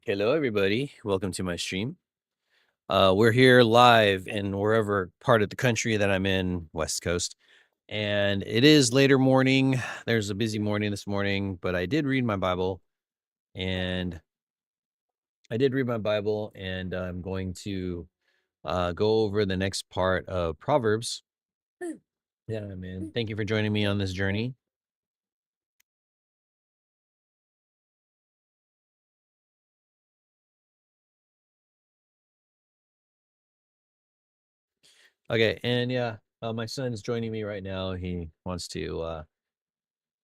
Hello, everybody. Welcome to my stream. We're here live in wherever part of the country that I'm in, West Coast, and it is later morning. There's a busy morning this morning, but I did read my Bible, and I'm going to go over the next part of Proverbs. Yeah, man. Thank you for joining me on this journey. Okay, and yeah, my son's joining me right now. He wants to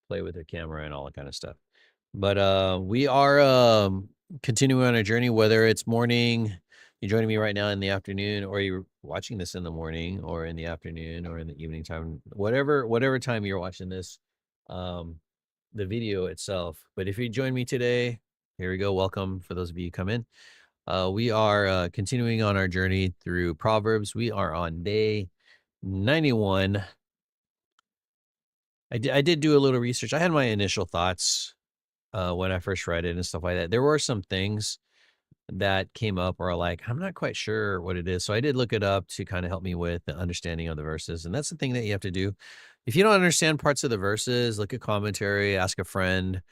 play with the camera and all that kind of stuff. But we are continuing on our journey, whether it's morning, you're joining me right now in the afternoon, or you're watching this in the morning or in the afternoon or in the evening time, whatever time you're watching this, um, the video itself. But if you join me today, here we go. Welcome for those of you who come in. We are continuing on our journey through Proverbs. We are on day 91. I did do a little research. I had my initial thoughts when I first read it and stuff like that. There were some things that came up where like, I'm not quite sure what it is. So I did look it up to kind of help me with the understanding of the verses. And that's the thing that you have to do. If you don't understand parts of the verses, look at commentary, ask a friend,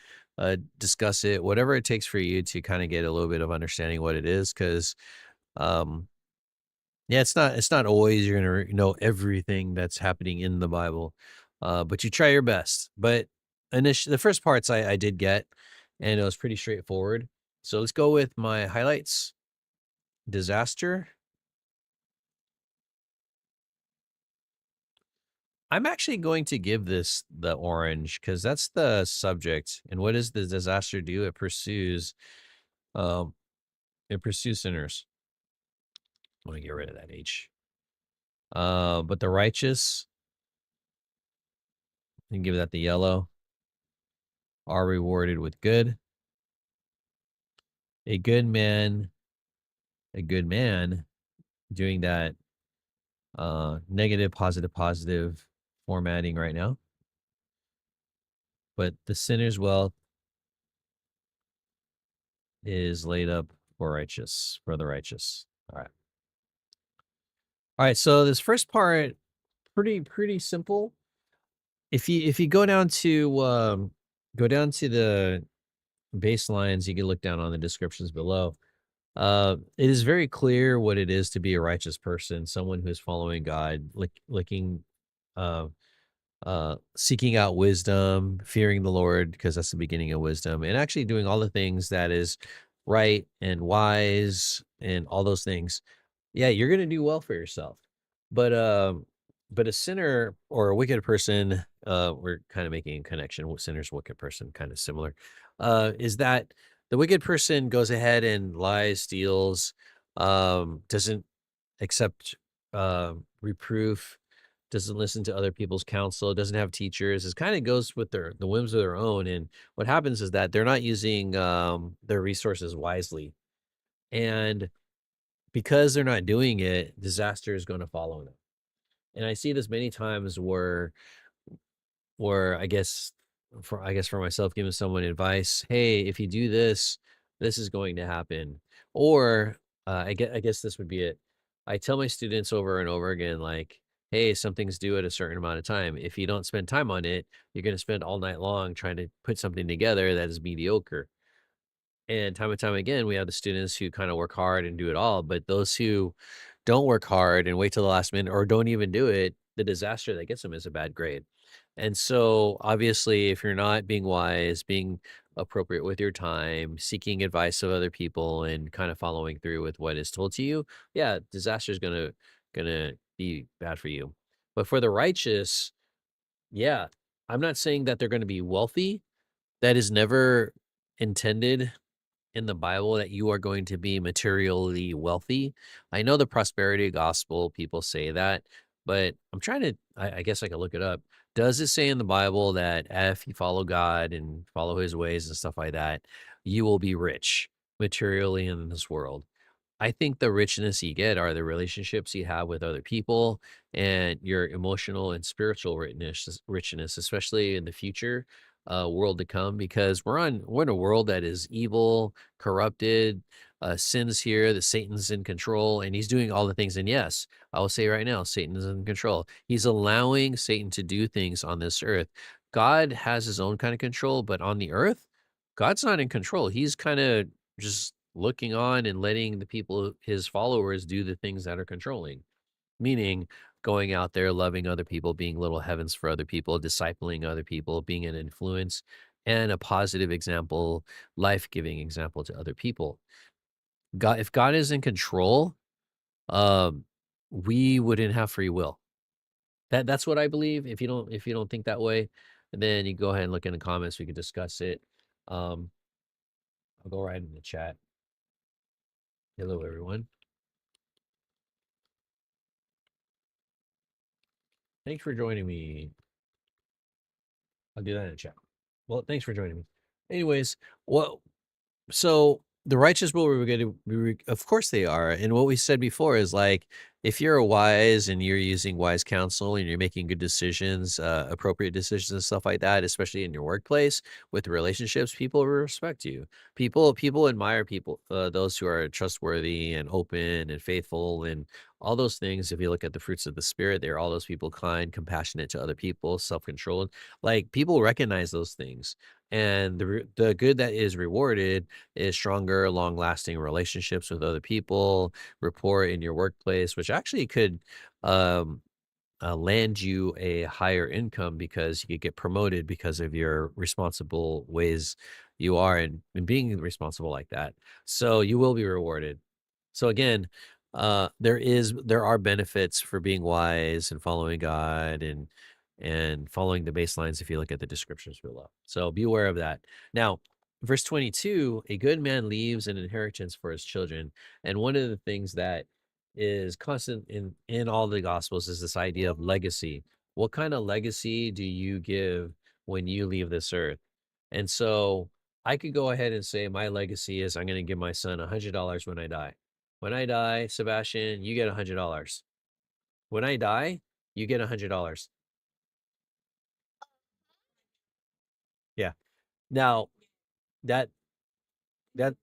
discuss it, whatever it takes for you to kind of get a little bit of understanding what it is. Cause um, yeah, it's not always you're gonna know everything that's happening in the Bible, but you try your best. But the first parts I did get, and it was pretty straightforward. So let's go with my highlights. Disaster. I'm actually going to give this the orange because that's the subject. And what does the disaster do? Um, it pursues sinners. I want to get rid of that H. But the righteous, and give that the yellow, are rewarded with good. A good man, a good man doing that negative, positive, positive formatting right now. But the sinner's wealth is laid up for the righteous. All right. All right. So this first part, pretty simple. If you go down to the baselines, you can look down on the descriptions below. It is very clear what it is to be a righteous person, someone who is following God, looking, uh, seeking out wisdom, fearing the Lord, because that's the beginning of wisdom, and actually doing all the things that is right and wise and all those things. Yeah, you're gonna do well for yourself. But but a sinner or a wicked person, we're kind of making a connection with sinners, wicked person, kind of similar. Is that the wicked person goes ahead and lies, steals, doesn't accept reproof, doesn't listen to other people's counsel, doesn't have teachers. It kind of goes with the whims of their own. And what happens is that they're not using their resources wisely. And because they're not doing it, disaster is going to follow them. And I see this many times where I guess for myself, giving someone advice, hey, if you do this, this is going to happen. Or I guess this would be it. I tell my students over and over again, like, hey, something's due at a certain amount of time. If you don't spend time on it, you're going to spend all night long trying to put something together that is mediocre. And time again, we have the students who kind of work hard and do it all, but those who don't work hard and wait till the last minute or don't even do it, the disaster that gets them is a bad grade. And so, obviously, if you're not being wise, being appropriate with your time, seeking advice of other people, and kind of following through with what is told to you, yeah, disaster is gonna be bad for you. But for the righteous, yeah, I'm not saying that they're going to be wealthy. That is never intended in the Bible that you are going to be materially wealthy. I know the prosperity gospel, people say that, but I'm trying to, I guess I could look it up. Does it say in the Bible that if you follow God and follow his ways and stuff like that, you will be rich materially in this world? I think the richness you get are the relationships you have with other people and your emotional and spiritual richness, especially in the future. world to come, because we're in a world that is evil, corrupted, sins here, that Satan's in control, and he's doing all the things. And yes, I will say right now, Satan is in control. He's allowing Satan to do things on this earth. God has his own kind of control, but on the earth, God's not in control. He's kind of just looking on and letting the people, his followers, do the things that are controlling, meaning going out there, loving other people, being little heavens for other people, discipling other people, being an influence and a positive example, life-giving example to other people. If God is in control, um, we wouldn't have free will. That's what I believe. If you don't think that way, then you go ahead and look in the comments. We could discuss it. Um, I'll go right in the chat. Hello, everyone. Thanks for joining me. I'll do that in the chat. Well, thanks for joining me. Anyways, well, so the righteous will of course they are. And what we said before is like, if you're wise and you're using wise counsel and you're making good decisions, appropriate decisions and stuff like that, especially in your workplace with relationships, people respect you. People admire people, those who are trustworthy and open and faithful and all those things. If you look at the fruits of the spirit, they're all those people: kind, compassionate to other people, self-controlled. Like, people recognize those things. And the good that is rewarded is stronger, long-lasting relationships with other people, rapport in your workplace, which actually could um, land you a higher income, because you could get promoted because of your responsible ways you are in being responsible like that. So you will be rewarded. So again, there are benefits for being wise and following God and following the baselines if you look at the descriptions below. So be aware of that. Now, verse 22, a good man leaves an inheritance for his children. And one of the things that is constant in all the gospels is this idea of legacy. What kind of legacy do you give when you leave this earth? And so I could go ahead and say my legacy is I'm going to give my son $100 when I die. When I die, Sebastian, you get $100. When I die, you get $100. Yeah. Now that that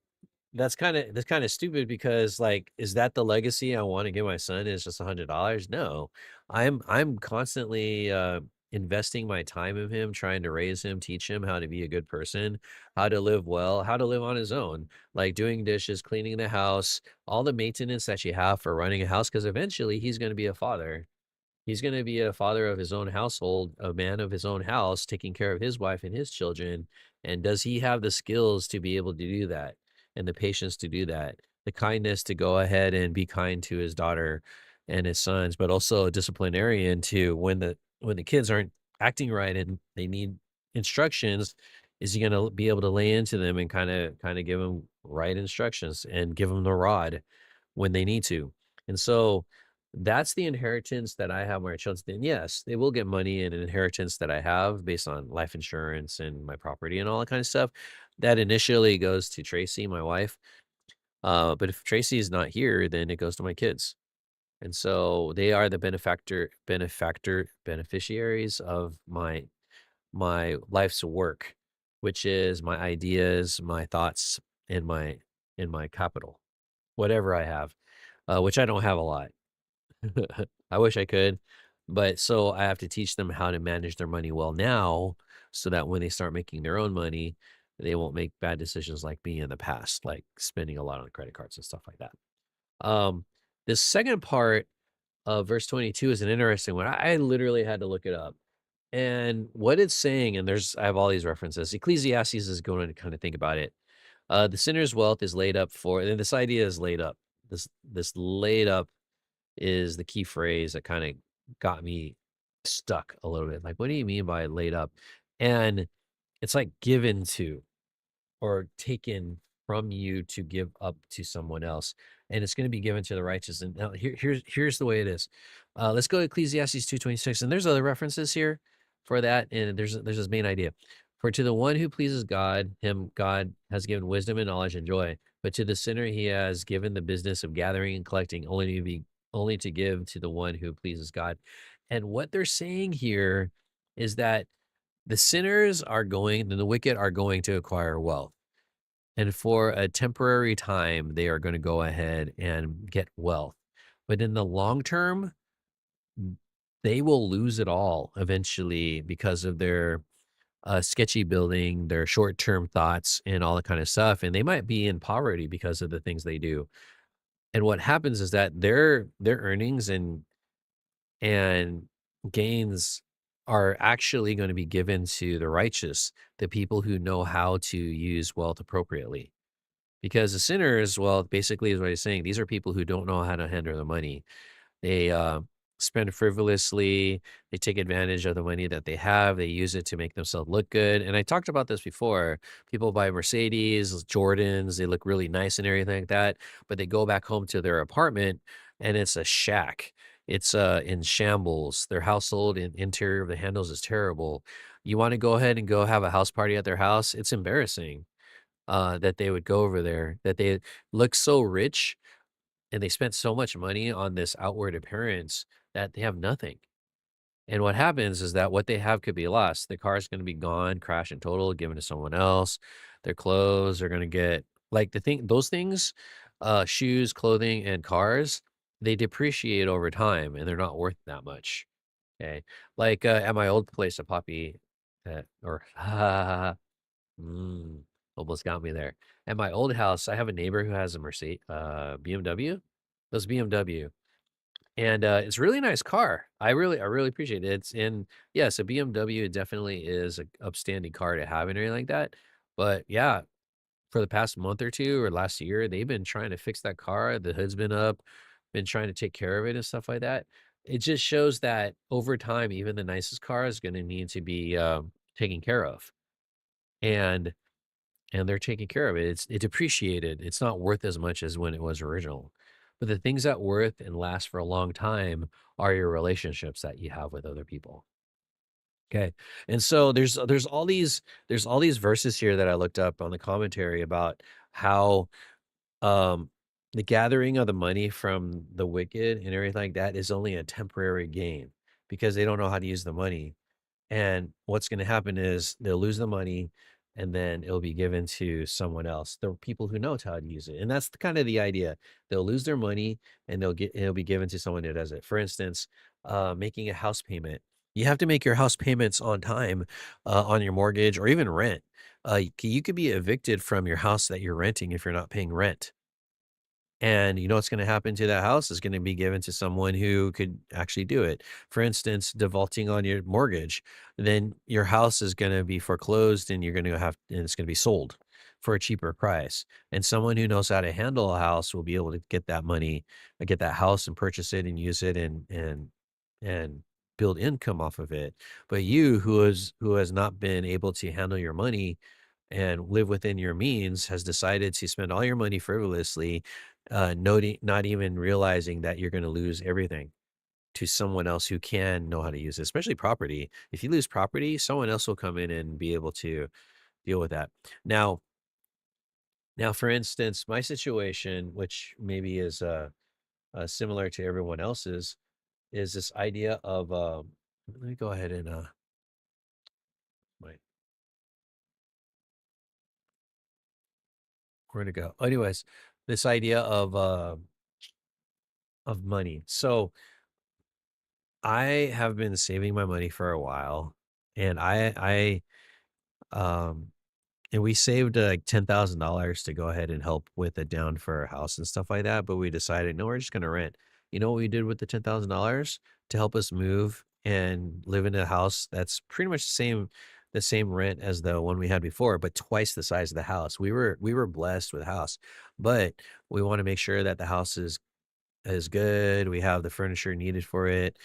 that's kind of stupid, because like, is that the legacy I want to give my son, is just $100? No. I'm constantly investing my time in him, trying to raise him, teach him how to be a good person, how to live well, how to live on his own, like doing dishes, cleaning the house, all the maintenance that you have for running a house, because eventually he's going to be a father. He's going to be a father of his own household, a man of his own house, taking care of his wife and his children. And does he have the skills to be able to do that, and the patience to do that, the kindness to go ahead and be kind to his daughter and his sons, but also a disciplinarian to when the kids aren't acting right and they need instructions, is he going to be able to lay into them and kind of give them right instructions and give them the rod when they need to? And so that's the inheritance that I have my children. And yes, they will get money and an inheritance that I have based on life insurance and my property and all that kind of stuff. That initially goes to Tracy, my wife. But if Tracy is not here, then it goes to my kids. And so they are the beneficiaries of my life's work, which is my ideas, my thoughts, and my capital, whatever I have, which I don't have a lot. I wish I could, but so I have to teach them how to manage their money well now, so that when they start making their own money, they won't make bad decisions like me in the past, like spending a lot on credit cards and stuff like that. Um, the second part of verse 22 is an interesting one. I literally had to look it up. And what it's saying, and I have all these references. Ecclesiastes is going to kind of think about it. The sinner's wealth is laid up for, and this idea is laid up. This laid up is the key phrase that kind of got me stuck a little bit. Like, what do you mean by laid up? And it's like given to, or taken from you to give up to someone else, and it's going to be given to the righteous. And now here's the way it is. Let's go to Ecclesiastes 2:26, and there's other references here for that, and there's this main idea. For to the one who pleases God, him God has given wisdom and knowledge and joy. But to the sinner, he has given the business of gathering and collecting, only to give to the one who pleases God. And what they're saying here is that The sinners are going and the wicked are going to acquire wealth. And for a temporary time, they are gonna go ahead and get wealth. But in the long term, they will lose it all eventually because of their, sketchy building, their short-term thoughts, and all that kinda stuff, and they might be in poverty because of the things they do. And what happens is that their earnings and gains are actually gonna be given to the righteous, the people who know how to use wealth appropriately. Because the sinners, well, basically is what he's saying, these are people who don't know how to handle their money. They, spend frivolously, they take advantage of the money that they have, they use it to make themselves look good, and I talked about this before. People buy Mercedes, Jordans, they look really nice and everything like that, but they go back home to their apartment, and it's a shack. It's, in shambles. Their household and interior of the handles is terrible. You wanna go ahead and go have a house party at their house? It's embarrassing, that they would go over there, that they look so rich and they spent so much money on this outward appearance that they have nothing. And what happens is that what they have could be lost. The car is going to be gone, crash and total, given to someone else. Their clothes are going to get like those things, shoes, clothing, and cars, they depreciate over time and they're not worth that much. Okay. Like at my old place, a Poppy, or Mm, almost got me there. At my old house, I have a neighbor who has a Mercedes, BMW. Those BMW, and it's a really nice car. I really appreciate it. It's in yes, a BMW definitely is a upstanding car to have and everything like that. But yeah, for the past month or two or last year, they've been trying to fix that car. The hood's been up, been trying to take care of it and stuff like that. It just shows that over time, even the nicest car is going to need to be taken care of. And they're taking care of it. It's appreciated. It's not worth as much as when it was original. But the things that worth and last for a long time are your relationships that you have with other people. Okay. And so there's all these verses here that I looked up on the commentary about how the gathering of the money from the wicked and everything like that is only a temporary gain because they don't know how to use the money. And what's gonna happen is they'll lose the money, and then it'll be given to someone else, the people who knows how to use it, and that's the kind of the idea. They'll lose their money, and it'll be given to someone who does it. For instance, making a house payment. You have to make your house payments on time, on your mortgage or even rent. You could be evicted from your house that you're renting if you're not paying rent. And you know what's gonna happen to that house is gonna be given to someone who could actually do it. For instance, defaulting on your mortgage, then your house is gonna be foreclosed and it's gonna be sold for a cheaper price. And someone who knows how to handle a house will be able to get that money, get that house and purchase it and use it and build income off of it. But you who has not been able to handle your money and live within your means has decided to spend all your money frivolously, not even realizing that you're going to lose everything to someone else who can know how to use it, especially property. If you lose property, someone else will come in and be able to deal with that. Now, for instance, my situation, which maybe is similar to everyone else's, is this idea of let me go ahead and my where to go. Anyways, this idea of money. So I have been saving my money for a while, and um, and we saved like $10,000 to go ahead and help with a down for our house and stuff like that. But we decided, no, we're just gonna rent. You know what we did with the $10,000 to help us move and live in a house that's pretty much the same rent as the one we had before, but twice the size of the house. We were blessed with a house, but we want to make sure that the house is good. We have the furniture needed for it.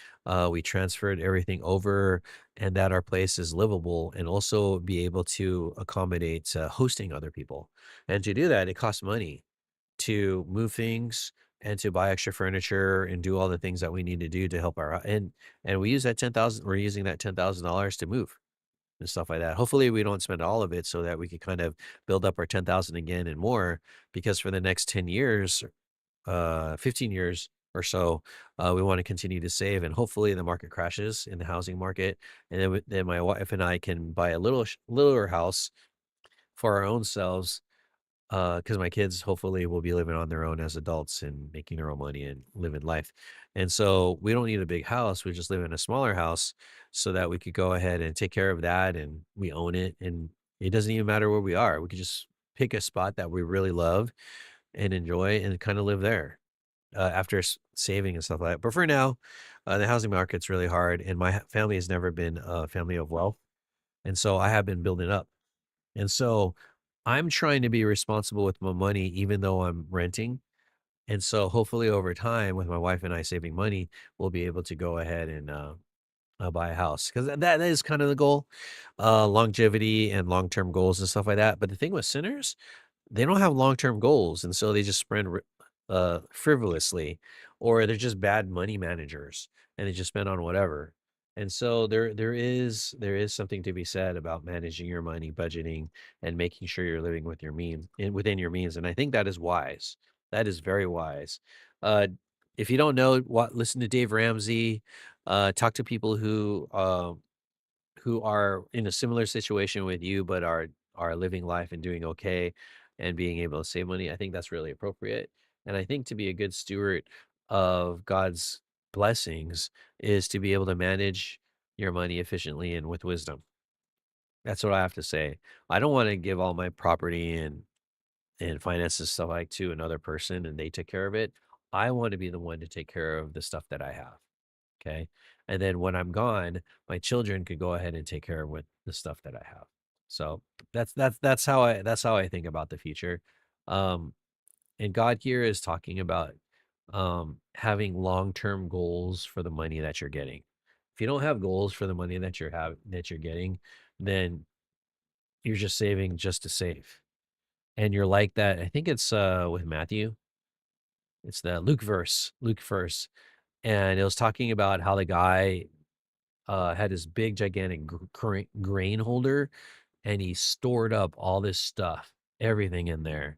We transferred everything over, and that our place is livable and also be able to accommodate hosting other people. And to do that, it costs money to move things and to buy extra furniture and do all the things that we need to do to help and we use that 10,000. We're using that $10,000 to move and stuff like that. Hopefully, we don't spend all of it so that we can kind of build up our 10,000 again and more because for the next 10 years, 15 years or so. We want to continue to save, and hopefully the market crashes in the housing market, and then my wife and I can buy a littler house for our own selves. Because my kids hopefully will be living on their own as adults and making their own money and living life. And so we don't need a big house. We just live in a smaller house so that we could go ahead and take care of that and we own it. And it doesn't even matter where we are. We could just pick a spot that we really love and enjoy and kind of live there after saving and stuff like that. But for now, the housing market's really hard. And my family has never been a family of wealth. And so I have been building up. And so I'm trying to be responsible with my money even though I'm renting. And so hopefully over time with my wife and I saving money, we'll be able to go ahead and buy a house because that is kind of the goal, longevity and long-term goals and stuff like that. But the thing with sinners, they don't have long-term goals, and so they just spend frivolously, or they're just bad money managers, and they just spend on whatever. And so there is something to be said about managing your money, budgeting, and making sure you're living with your means and within your means. And I think that is wise. That is very wise. Uh, if you don't know what, listen to Dave Ramsey. Talk to people who are in a similar situation with you, but are living life and doing okay and being able to save money. I think that's really appropriate. And I think to be a good steward of God's blessings is to be able to manage your money efficiently and with wisdom. That's what I have to say. I don't want to give all my property and finances stuff like to another person and they take care of it. I want to be the one to take care of the stuff that I have. Okay. And then when I'm gone, my children could go ahead and take care of with the stuff that I have. So that's how I think about the future. Um, and God here is talking about having long-term goals for the money that you're getting. If you don't have goals for the money that you're getting, then you're just saving just to save. And you're like that. I think it's with Matthew. It's the Luke verse, and it was talking about how the guy had this big gigantic grain holder and he stored up all this stuff, everything in there.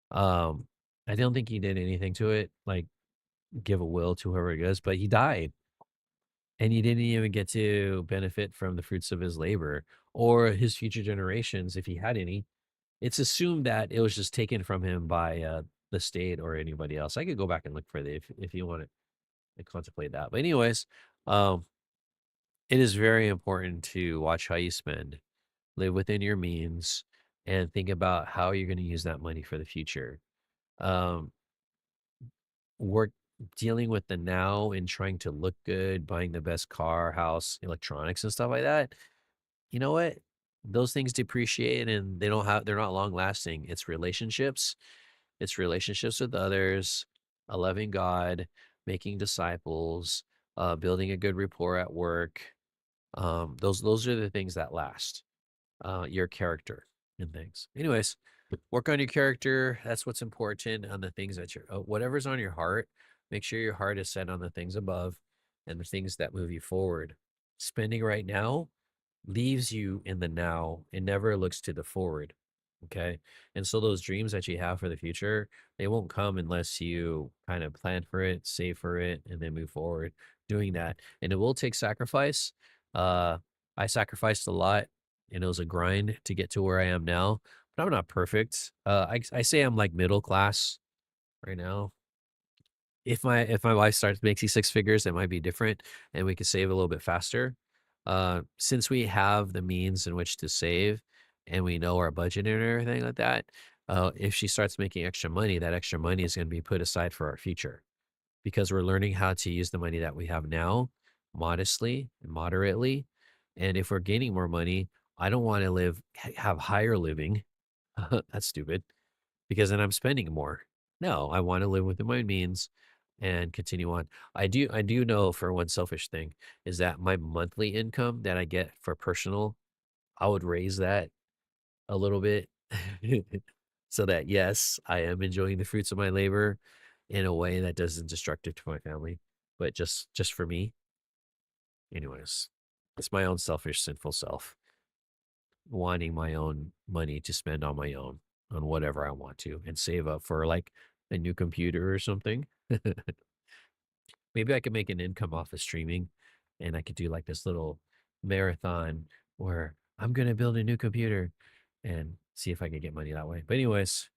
Um, I don't think he did anything to it, like give a will to whoever it is, but he died and he didn't even get to benefit from the fruits of his labor or his future generations if he had any. It's assumed that it was just taken from him by the state or anybody else. I could go back and look for it if you want to contemplate that. But anyways, um, it is very important to watch how you spend, live within your means, and think about how you're going to use that money for the future. Um, work dealing with the now and trying to look good, buying the best car, house, electronics, and stuff like that. You know what? Those things depreciate and they're not long lasting. It's relationships with others, a loving God, making disciples, building a good rapport at work. Those are the things that last. Your character and things. Anyways, work on your character. That's what's important on the things that whatever's on your heart. Make sure your heart is set on the things above and the things that move you forward. Spending right now leaves you in the now and never looks to the forward. Okay. And so those dreams that you have for the future, they won't come unless you kind of plan for it, save for it, and then move forward doing that. And it will take sacrifice. Uh, I sacrificed a lot and it was a grind to get to where I am now, but I'm not perfect. I say I'm like middle class right now. If my wife starts making six figures, it might be different and we could save a little bit faster. Since we have the means in which to save and we know our budget and everything like that, if she starts making extra money, that extra money is going to be put aside for our future because we're learning how to use the money that we have now modestly and moderately. And if we're gaining more money, I don't want to have higher living. That's stupid because then I'm spending more. No, I want to live within my means and continue on. I do know for one selfish thing is that my monthly income that I get for personal, I would raise that a little bit so that yes, I am enjoying the fruits of my labor in a way that doesn't destructive to my family, but just for me. Anyways, it's my own selfish, sinful self wanting my own money to spend on my own on whatever I want to and save up for like a new computer or something. maybe I could make an income off of streaming, and I could do like this little marathon where I'm gonna build a new computer and see if I could get money that way. But anyways,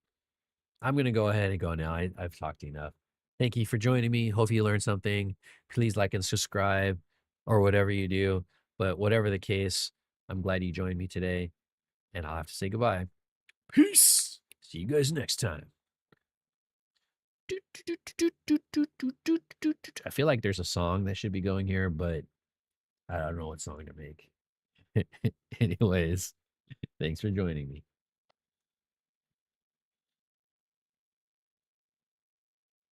I'm gonna go ahead and go now. I've talked enough. Thank you for joining me. Hope you learned something. Please like and subscribe or whatever you do. But whatever the case, I'm glad you joined me today, and I'll have to say goodbye. Peace. See you guys next time. I feel like there's a song that should be going here, but I don't know what song to make. Anyways, thanks for joining me.